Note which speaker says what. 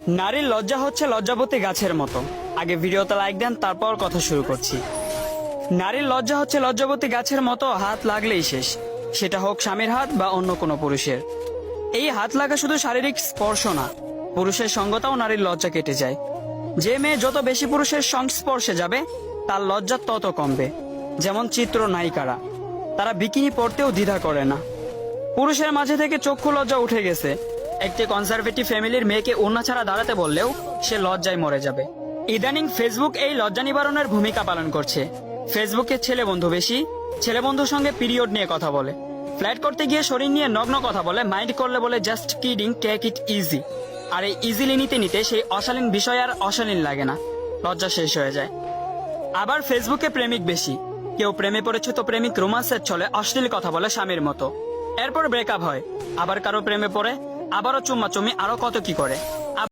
Speaker 1: নারীর লজ্জা হচ্ছে লজ্জাবতী গাছের মতো। আগে ভিডিওতে লাইক দেন, তারপর কথা শুরু করছি। নারীর লজ্জা হচ্ছে লজ্জাবতী গাছের মতো, হাত লাগলেই শেষ, সেটা হোক স্বামীর হাত বা অন্য কোনো পুরুষের। এই হাত লাগা শুধু শারীরিক স্পর্শ না, পুরুষের সঙ্গতাও নারীর লজ্জা কেটে যায়। যে মেয়ে যত বেশি পুরুষের সংস্পর্শে যাবে তার লজ্জা তত কমবে। যেমন চিত্র নায়িকারা, তারা বিকিনি পরতেও দ্বিধা করে না। পুরুষের মাঝে থেকে চক্ষু লজ্জা উঠে গেছে। একটি কনজারভেটিভ ফ্যামিলির মেয়েকে ওড়না ছাড়া দাঁড়াতে বললেও সে লজ্জায় মরে যাবে। ইদানিং ফেসবুক এই লজ্জা নিবারণের ভূমিকা পালন করছে। ফেসবুকে ছেলে বন্ধু বেশি, ছেলে বন্ধুর সঙ্গে পিরিয়ড নিয়ে কথা বলে, ফ্ল্যাট করতে গিয়ে শরীর নিয়ে নগ্ন কথা বলে, মাইন্ড করলে বলে just kidding, take it easy. আর এই ইজিলি নিতে নিতে সেই অশালীন বিষয় আর অশালীন লাগে না, লজ্জা শেষ হয়ে যায়। আবার ফেসবুকে প্রেমিক বেশি, কেউ প্রেমে পড়েছে তো প্রেমিক রোমান্সের ছলে অশ্লীল কথা বলে স্বামীর মতো, এরপর ব্রেকআপ হয়। আবার কারো প্রেমে পড়ে, আবারও চুম্মাচুম্মি, আরো কত কি করে।